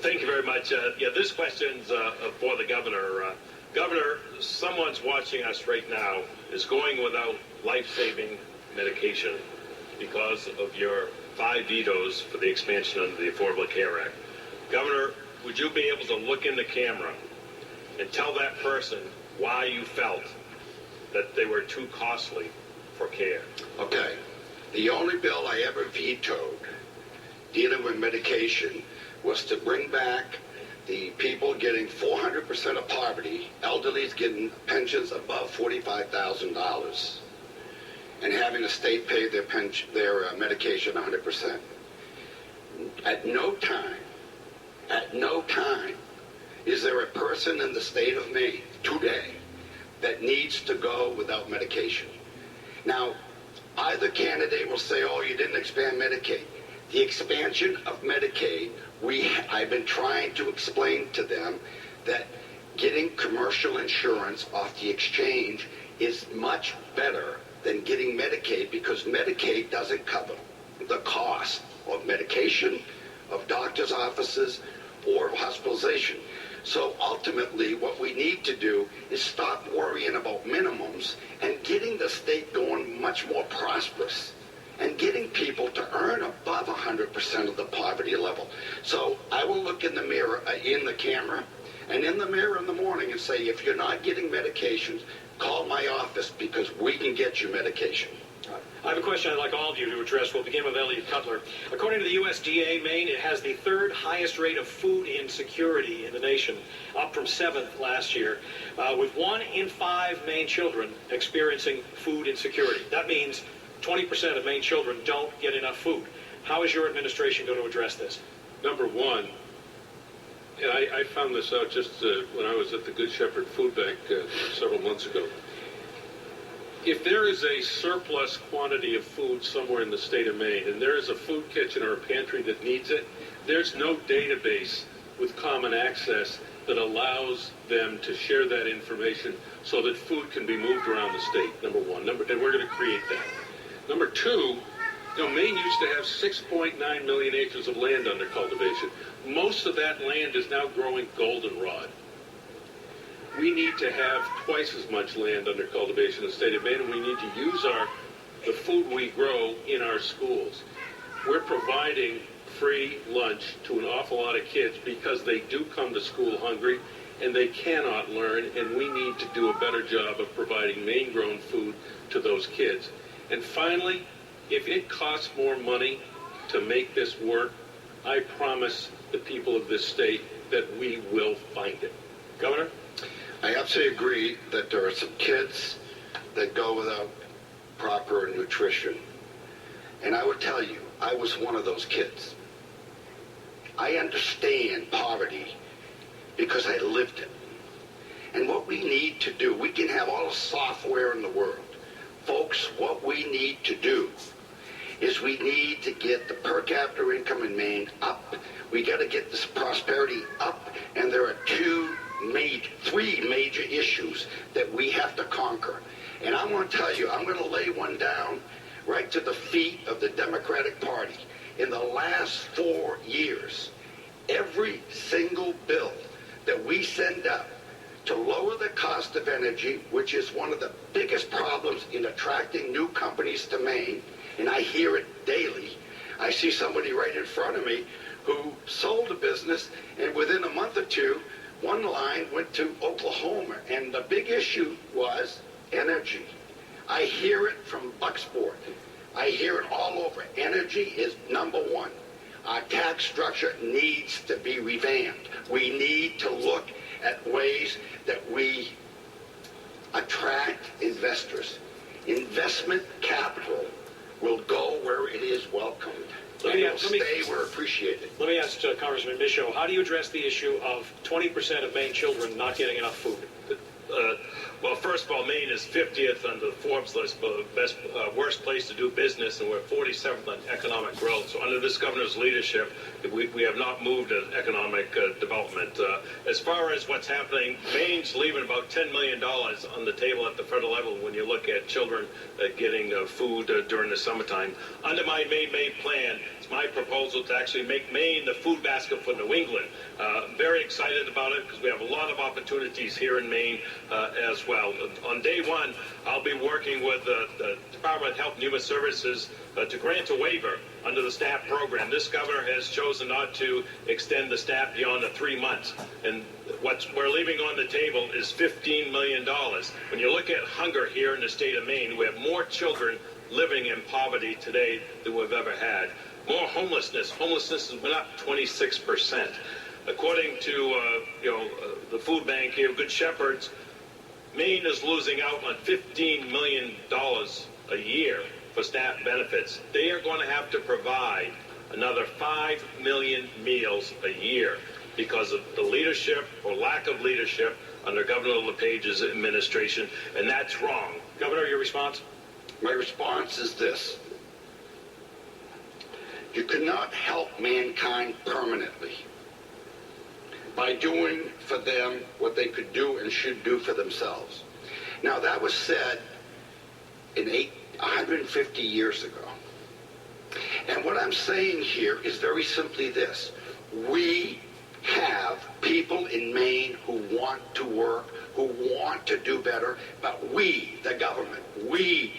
Thank you very much. Yeah, this question's for the governor. Governor, someone's watching us right now is going without life-saving medication because of your 5 vetoes for the expansion of the Affordable Care Act. Governor, would you be able to look in the camera and tell that person why you felt that they were too costly for care? Okay. The only bill I ever vetoed dealing with medication was to bring back the people getting 400% of poverty, elderly's getting pensions above $45,000, and having the state pay their medication 100%. At no time is there a person in the state of Maine today that needs to go without medication. Now, either candidate will say, oh, you didn't expand Medicaid. The expansion of Medicaid, I've been trying to explain to them that getting commercial insurance off the exchange is much better than getting Medicaid, because Medicaid doesn't cover the cost of medication, of doctor's offices, or hospitalization. So ultimately, what we need to do is stop worrying about minimums and getting the state going much more prosperous and getting people to earn above 100% of the poverty level. So I will look in the mirror, in the camera, and in the mirror in the morning and say, if you're not getting medications, call my office, because we can get you medication. I have a question I'd like all of you to address. We'll begin with Elliot Cutler. According to the USDA, Maine, it has the 3rd highest rate of food insecurity in the nation, up from 7th last year, with 1 in 5 Maine children experiencing food insecurity. That means 20% of Maine children don't get enough food. How is your administration going to address this? Number one, and I found this out just when I was at the Good Shepherd Food Bank several months ago. If there is a surplus quantity of food somewhere in the state of Maine, and there is a food kitchen or a pantry that needs it, there's no database with common access that allows them to share that information so that food can be moved around the state, number one. And we're going to create that. Number two, Maine used to have 6.9 million acres of land under cultivation. Most of that land is now growing goldenrod. We need to have twice as much land under cultivation in the state of Maine, and we need to use the food we grow in our schools. We're providing free lunch to an awful lot of kids because they do come to school hungry and they cannot learn, and we need to do a better job of providing Maine-grown food to those kids. And finally, if it costs more money to make this work, I promise the people of this state that we will find it. Governor? I absolutely agree that there are some kids that go without proper nutrition. And I would tell you, I was one of those kids. I understand poverty because I lived it. And what we need to do, we can have all the software in the world. Folks, what we need to do is we need to get the per capita income in Maine up. We got to get this prosperity up. And there are three major issues that we have to conquer. And I want to tell you, I'm going to lay one down right to the feet of the Democratic Party. In the last 4 years, every single bill that we send up to lower the cost of energy, which is one of the biggest problems in attracting new companies to Maine, and I hear it daily. I see somebody right in front of me who sold a business, and within a month or two, one line went to Oklahoma, and the big issue was energy. I hear it from Bucksport. I hear it all over. Energy is number one. Our tax structure needs to be revamped. We need to look at ways that we attract investors. Investment capital will go where it is welcomed. It will stay where appreciated. Let me ask Congressman Michaud, how do you address the issue of 20% of Maine children not getting enough food? Well, first of all, Maine is 50th on the Forbes list for best, worst place to do business, and we're 47th on economic growth. So under this governor's leadership, we have not moved in economic development. As far as what's happening, Maine's leaving about $10 million on the table at the federal level when you look at children getting food during the summertime. Under my Maine Made plan, it's my proposal to actually make Maine the food basket for New England. Very excited about it because we have a lot of opportunities here in Maine as well. On day one, I'll be working with the Department of Health and Human Services to grant a waiver under the SNAP program. This governor has chosen not to extend the SNAP beyond the 3 months. And what we're leaving on the table is $15 million. When you look at hunger here in the state of Maine, we have more children living in poverty today than we've ever had. More homelessness. Homelessness has been up 26%. According to the food bank here, Good Shepherds, Maine is losing out on $15 million a year for SNAP benefits. They are going to have to provide another 5 million meals a year because of the leadership or lack of leadership under Governor LePage's administration, and that's wrong. Governor, your response? My response is this. You cannot help mankind permanently by doing for them what they could do and should do for themselves. Now, that was said in 150 years ago. And what I'm saying here is very simply this. We have people in Maine who want to work, who want to do better, but we, the government, we,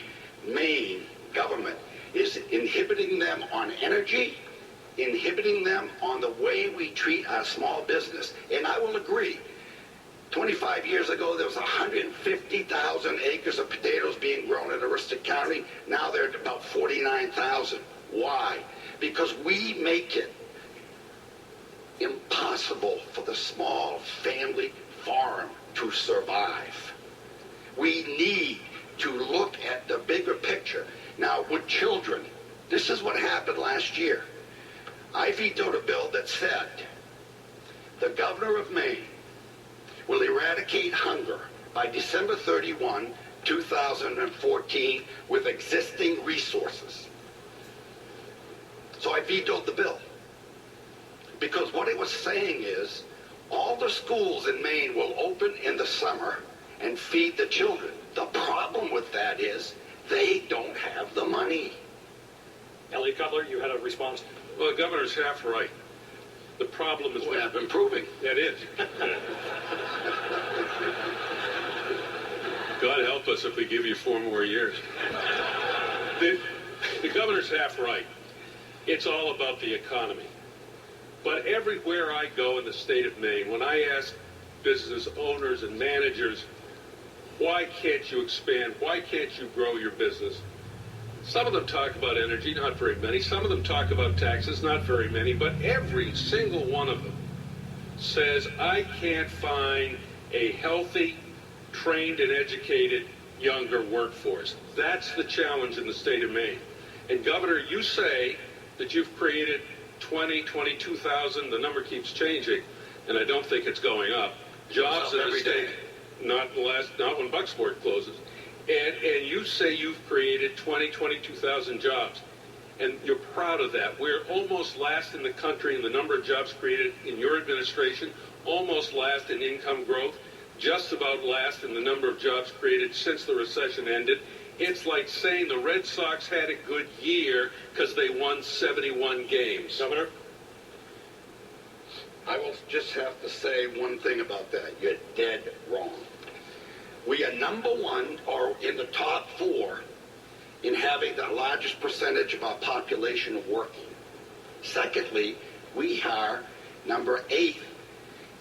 Maine government, is inhibiting them on energy, inhibiting them on the way we treat our small business. And I will agree, 25 years ago, there was 150,000 acres of potatoes being grown in Aroostook County. Now they're at about 49,000. Why? Because we make it impossible for the small family farm to survive. We need to look at the bigger picture. Now, with children, this is what happened last year. I vetoed a bill that said the governor of Maine will eradicate hunger by December 31, 2014 with existing resources. So I vetoed the bill. Because what it was saying is all the schools in Maine will open in the summer and feed the children. The problem with that is they don't have the money. Elliot Cutler, you had a response? Well, the governor's half right. The problem is... We have improving. That is. God help us if we give you 4 more years. The governor's half right. It's all about the economy. But everywhere I go in the state of Maine, when I ask business owners and managers, why can't you expand? Why can't you grow your business? Some of them talk about energy, not very many. Some of them talk about taxes, not very many. But every single one of them says, I can't find a healthy, trained and educated younger workforce. That's the challenge in the state of Maine. And Governor, you say that you've created 22,000, the number keeps changing, and I don't think it's going up. Jobs in the state, not when Bucksport closes. And you say you've created 22,000 jobs, and you're proud of that. We're almost last in the country in the number of jobs created in your administration, almost last in income growth, just about last in the number of jobs created since the recession ended. It's like saying the Red Sox had a good year because they won 71 games. Governor? I will just have to say one thing about that. You're dead wrong. We are number 1 or in the top 4 in having the largest percentage of our population working. Secondly, we are number 8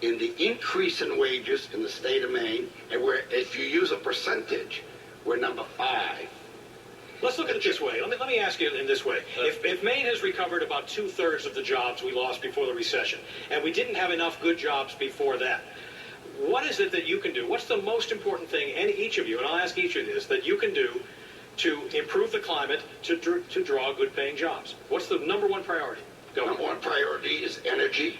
in the increase in wages in the state of Maine, and if you use a percentage, we're number 5. Let's look at it this way. Let me ask you in this way. If Maine has recovered about 2/3 of the jobs we lost before the recession, and we didn't have enough good jobs before that, what is it that you can do? What's the most important thing, and each of you, and I'll ask each of you this, that you can do to improve the climate to draw good-paying jobs? What's the number 1 priority? Go. Number 1 priority is energy.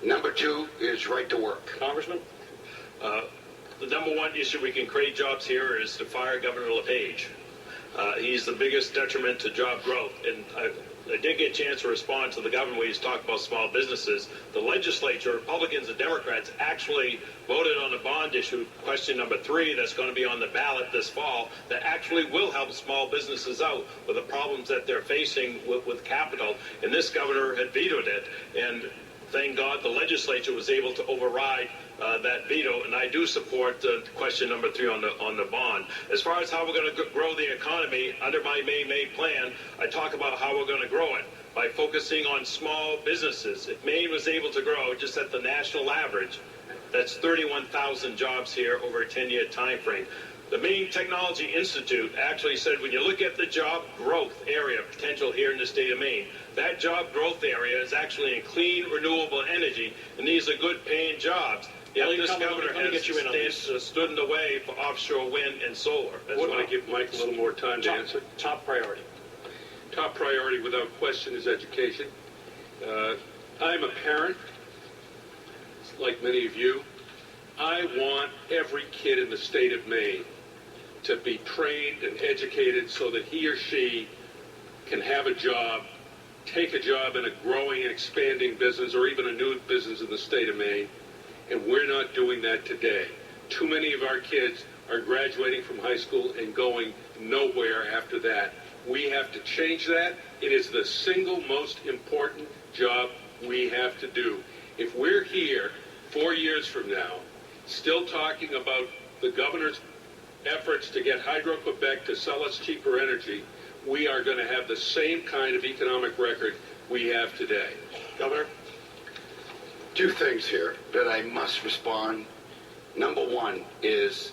Number 2 is right to work. Congressman? the number one issue we can create jobs here is to fire Governor LePage. He's the biggest detriment to job growth. And I did get a chance to respond to the governor when he's talked about small businesses. The legislature, Republicans and Democrats, actually voted on a bond issue, question number 3, that's going to be on the ballot this fall, that actually will help small businesses out with the problems that they're facing with capital. And this governor had vetoed it. And thank God the legislature was able to override that veto, and I do support question number 3 on the bond. As far as how we're going to grow the economy, under my Maine plan, I talk about how we're going to grow it by focusing on small businesses. If Maine was able to grow just at the national average, that's 31,000 jobs here over a 10-year time frame. The Maine Technology Institute actually said when you look at the job growth area potential here in the state of Maine, that job growth area is actually in clean, renewable energy, and these are good paying jobs. Yet this governor has stood in the way for offshore wind and solar. Wouldn't I give Mike a little more time to answer? Top priority. Top priority, without question, is education. I'm a parent, like many of you. I want every kid in the state of Maine to be trained and educated so that he or she can have a job, take a job in a growing and expanding business or even a new business in the state of Maine. And we're not doing that today. Too many of our kids are graduating from high school and going nowhere after that. We have to change that. It is the single most important job we have to do. If we're here 4 years from now, still talking about the governor's efforts to get Hydro-Quebec to sell us cheaper energy, we are going to have the same kind of economic record we have today. Governor? 2 things here that I must respond. Number 1 is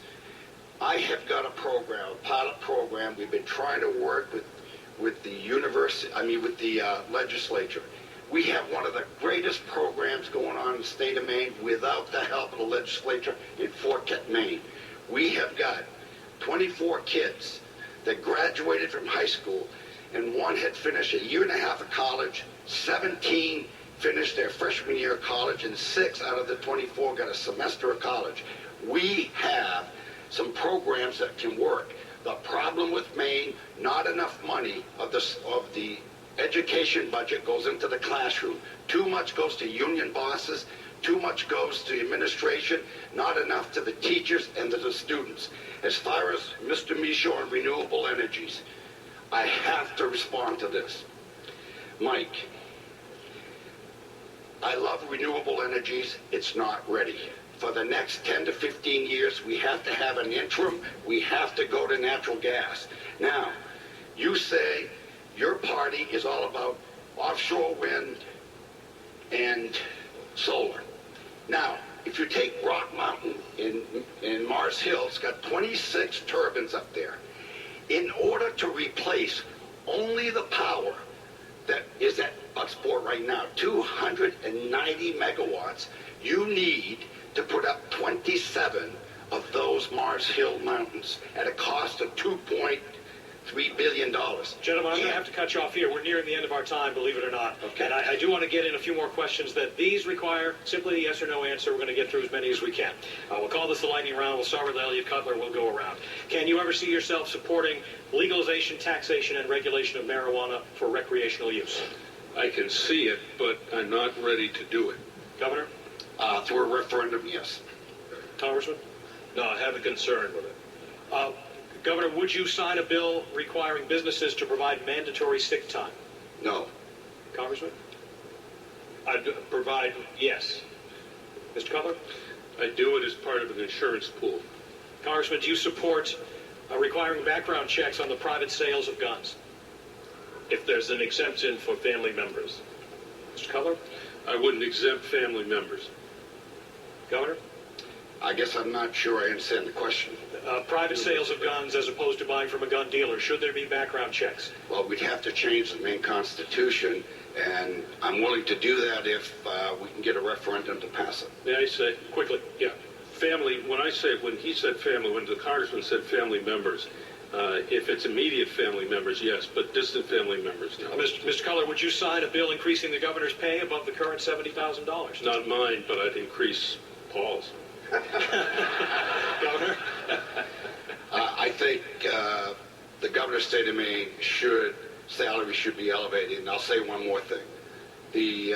I have got a program, a pilot program. We've been trying to work with the university, with the legislature. We have one of the greatest programs going on in the state of Maine without the help of the legislature in Fort Kent, Maine. We have got 24 kids that graduated from high school, and 1 had finished a year and a half of college, 17 finished their freshman year of college, and 6 out of the 24 got a semester of college. We have some programs that can work. The problem with Maine, not enough money of the education budget goes into the classroom. Too much goes to union bosses, too much goes to administration, not enough to the teachers and to the students. As far as Mr. Michaud and renewable energies, I have to respond to this. Mike, I love renewable energies. It's not ready. For the next 10 to 15 years, we have to have an interim. We have to go to natural gas. Now, you say your party is all about offshore wind and solar. Now, if you take Rock Mountain in Mars Hill, it's got 26 turbines up there. In order to replace only the power that is at Bucksport right now, 290 megawatts, you need to put up 27 of those Mars Hill mountains at a cost of $2.3 billion. Gentlemen, I'm going to have to cut you off here. We're nearing the end of our time, believe it or not. Okay. And I do want to get in a few more questions that these require simply a yes or no answer. We're going to get through as many as we can. We'll call this the lightning round. We'll start with Elliot Cutler. We'll go around. Can you ever see yourself supporting legalization, taxation, and regulation of marijuana for recreational use? I can see it, but I'm not ready to do it. Governor? Through a referendum, yes. Congressman? No, I have a concern with it. Governor, would you sign a bill requiring businesses to provide mandatory sick time? No. Congressman? I'd provide, yes. Mr. Cutler? I do it as part of an insurance pool. Congressman, do you support requiring background checks on the private sales of guns? If there's an exemption for family members. Mr. Cutler? I wouldn't exempt family members. Governor? I guess I'm not sure I understand the question. Private sales of guns as opposed to buying from a gun dealer. Should there be background checks? Well, we'd have to change the Maine Constitution, and I'm willing to do that if we can get a referendum to pass it. May I say, quickly, yeah, family, when he said family, when the congressman said family members, if it's immediate family members, yes, but distant family members, no. Mr. Cutler, would you sign a bill increasing the governor's pay above the current $70,000? Not mine, but I'd increase Paul's. Governor? I think the governor's state of Maine salary should be elevated. And I'll say one more thing. The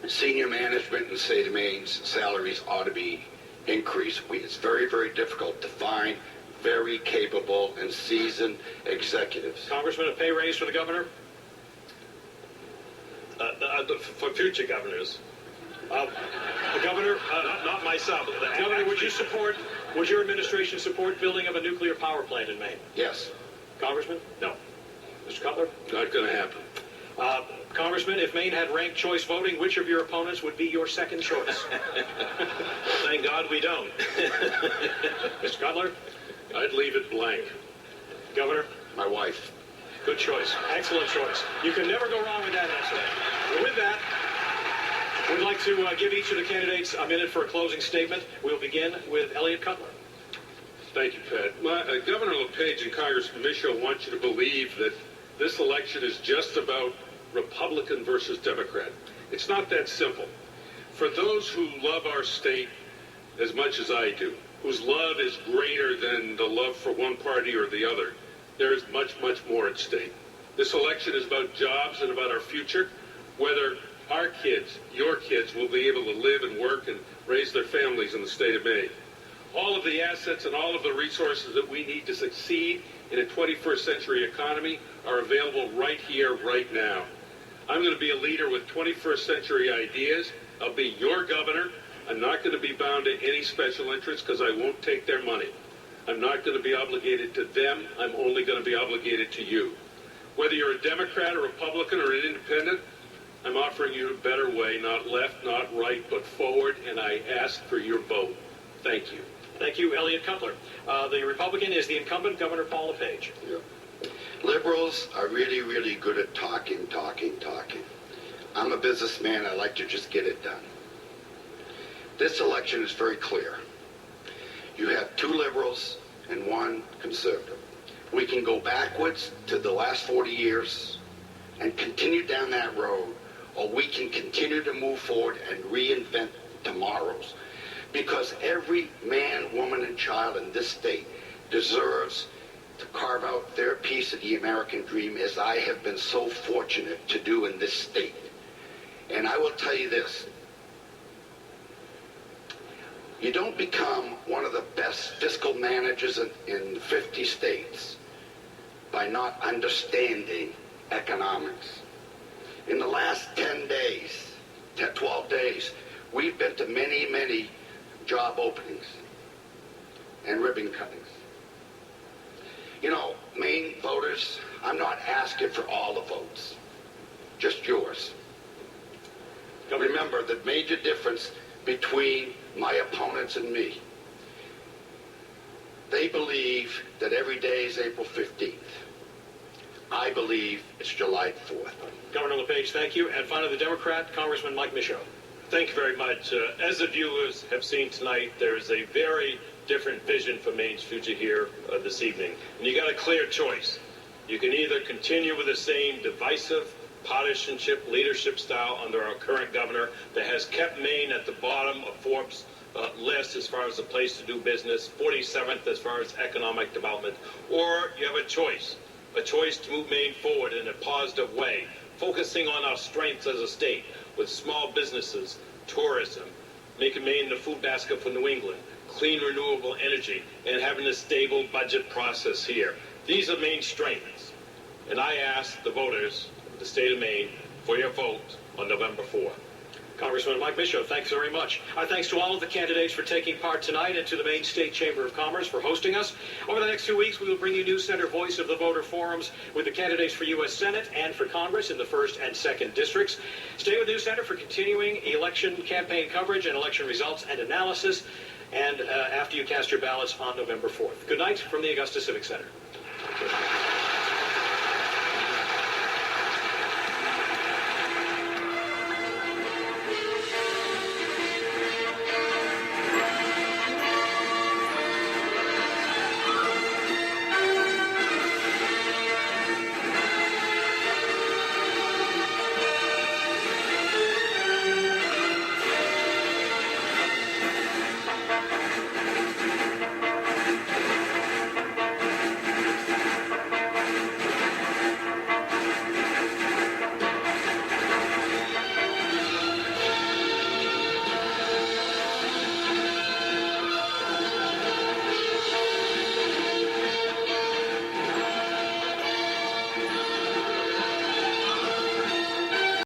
senior management in the state of Maine's salaries ought to be increased. It's very, very difficult to find very capable and seasoned executives. Congressman, a pay raise for the governor? For future governors. The governor, Not myself. Governor, would your administration support building of a nuclear power plant in Maine? Yes. Congressman? No. Mr. Cutler? Not going to happen. Congressman, if Maine had ranked choice voting, which of your opponents would be your second choice? Thank God we don't. Mr. Cutler? I'd leave it blank. Governor? My wife. Good choice. Excellent choice. You can never go wrong with that answer. Well, with that, we'd like to give each of the candidates a minute for a closing statement. We'll begin with Elliot Cutler. Thank you, Pat. Governor LePage and Congressman Michaud want you to believe that this election is just about Republican versus Democrat. It's not that simple. For those who love our state as much as I do, whose love is greater than the love for one party or the other, there is much, much more at stake. This election is about jobs and about our future, whether our kids, your kids, will be able to live and work and raise their families in the state of Maine. All of the assets and all of the resources that we need to succeed in a 21st century economy are available right here, right now. I'm going to be a leader with 21st century ideas. I'll be your governor. I'm not going to be bound to any special interests because I won't take their money. I'm not going to be obligated to them. I'm only going to be obligated to you. Whether you're a Democrat, a Republican, or an independent, I'm offering you a better way, not left, not right, but forward, and I ask for your vote. Thank you. Thank you, Elliot Cutler. The Republican is the incumbent, Governor Paul LePage. Yeah. Liberals are really, really good at talking. I'm a businessman. I like to just get it done. This election is very clear. You have 2 liberals and 1 conservative. We can go backwards to the last 40 years and continue down that road, or we can continue to move forward and reinvent tomorrows. Because every man, woman, and child in this state deserves to carve out their piece of the American dream, as I have been so fortunate to do in this state. And I will tell you this. You don't become one of the best fiscal managers in 50 states by not understanding economics. In the last 10 days, 12 days, we've been to many, many job openings and ribbon cuttings. You know, Maine voters, I'm not asking for all the votes, just yours. Remember the major difference between my opponents and me. They believe that every day is April 15th. I believe it's July 4th. Governor LePage, thank you. And finally, the Democrat, Congressman Mike Michaud. Thank you very much. As the viewers have seen tonight, there is a very different vision for Maine's future here this evening. And you got a clear choice. You can either continue with the same divisive, partisanship leadership style under our current governor that has kept Maine at the bottom of Forbes' list as far as a place to do business, 47th as far as economic development, or you have a choice to move Maine forward in a positive way, focusing on our strengths as a state with small businesses, tourism, making Maine the food basket for New England, clean renewable energy, and having a stable budget process here. These are Maine's strengths. And I ask the voters of the state of Maine for your vote on November 4th. Congressman Mike Michaud, thanks very much. Our thanks to all of the candidates for taking part tonight and to the Maine State Chamber of Commerce for hosting us. Over the next 2 weeks, we will bring you News Center Voice of the Voter forums with the candidates for U.S. Senate and for Congress in the 1st and 2nd districts. Stay with News Center for continuing election campaign coverage and election results and analysis, and after you cast your ballots on November 4th. Good night from the Augusta Civic Center.